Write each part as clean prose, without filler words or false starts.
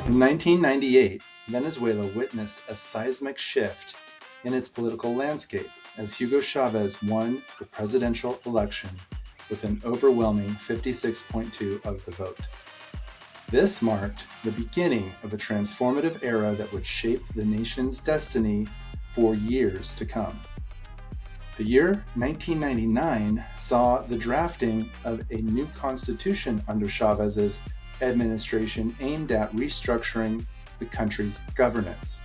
In 1998, Venezuela witnessed a seismic shift in its political landscape as Hugo Chavez won the presidential election with an overwhelming 56.2% of the vote. This marked the beginning of a transformative era that would shape the nation's destiny for years to come. The year 1999 saw the drafting of a new constitution under Chavez's administration aimed at restructuring the country's governance.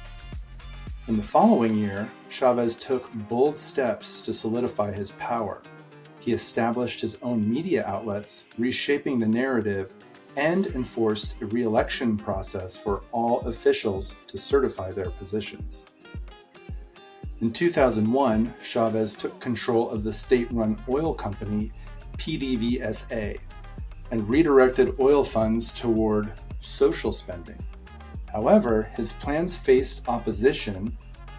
In the following year, Chavez took bold steps to solidify his power. He established his own media outlets, reshaping the narrative, and enforced a re-election process for all officials to certify their positions. In 2001, Chavez took control of the state-run oil company PDVSA and redirected oil funds toward social spending. However, his plans faced opposition,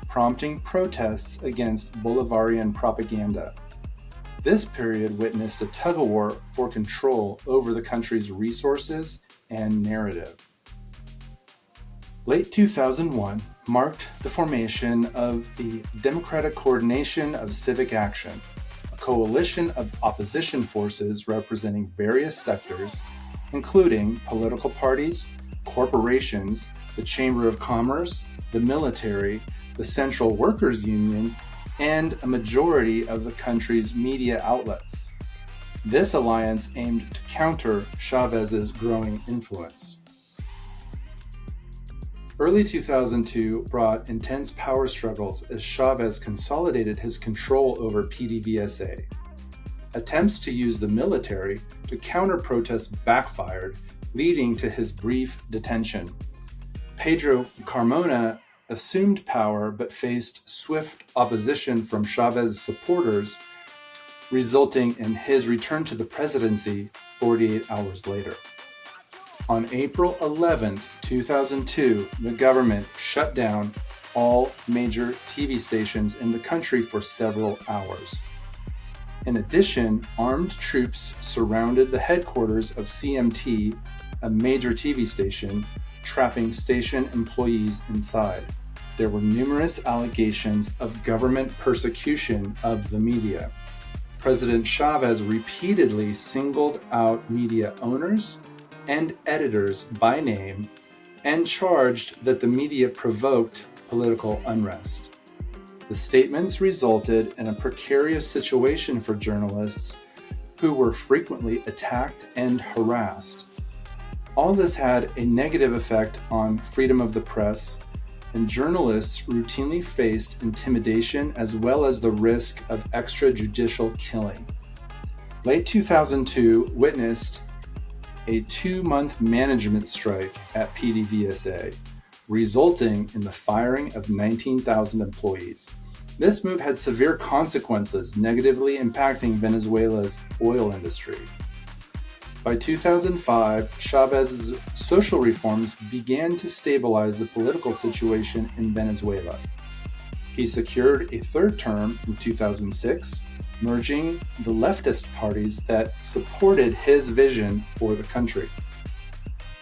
prompting protests against Bolivarian propaganda. This period witnessed a tug-of-war for control over the country's resources and narrative. Late 2001 marked the formation of the Democratic Coordination of Civic Action, a coalition of opposition forces representing various sectors, including political parties, corporations, the Chamber of Commerce, the military, the Central Workers Union, and a majority of the country's media outlets. This alliance aimed to counter Chavez's growing influence. Early 2002 brought intense power struggles as Chavez consolidated his control over PDVSA. Attempts to use the military to counter protests backfired, leading to his brief detention. Pedro Carmona assumed power but faced swift opposition from Chavez's supporters, resulting in his return to the presidency 48 hours later. On April 11, 2002, the government shut down all major TV stations in the country for several hours. In addition, armed troops surrounded the headquarters of CMT, a major TV station, trapping station employees inside. There were numerous allegations of government persecution of the media. President Chavez repeatedly singled out media owners and editors by name and charged that the media provoked political unrest. The statements resulted in a precarious situation for journalists who were frequently attacked and harassed. All this had a negative effect on freedom of the press, and journalists routinely faced intimidation as well as the risk of extrajudicial killing. Late 2002 witnessed a 2-month management strike at PDVSA, resulting in the firing of 19,000 employees. This move had severe consequences, negatively impacting Venezuela's oil industry. By 2005, Chavez's social reforms began to stabilize the political situation in Venezuela. He secured a third term in 2006, merging the leftist parties that supported his vision for the country.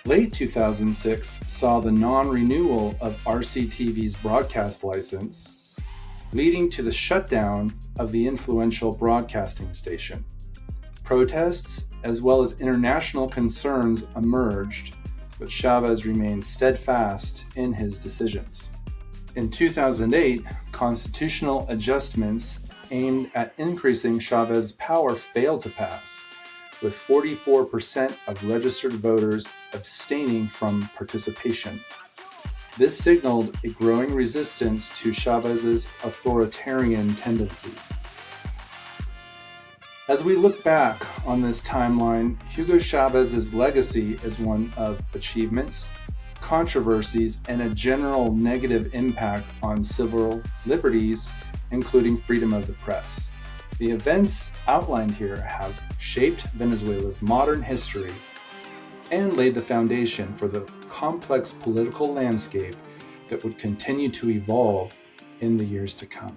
Late 2006 saw the non-renewal of RCTV's broadcast license, leading to the shutdown of the influential broadcasting station. Protests as well as international concerns emerged, but Chavez remained steadfast in his decisions. In 2008, constitutional adjustments aimed at increasing Chavez's power failed to pass, with 44% of registered voters abstaining from participation. This signaled a growing resistance to Chavez's authoritarian tendencies. As we look back on this timeline, Hugo Chavez's legacy is one of achievements, controversies, and a general negative impact on civil liberties, including freedom of the press. The events outlined here have shaped Venezuela's modern history and laid the foundation for the complex political landscape that would continue to evolve in the years to come.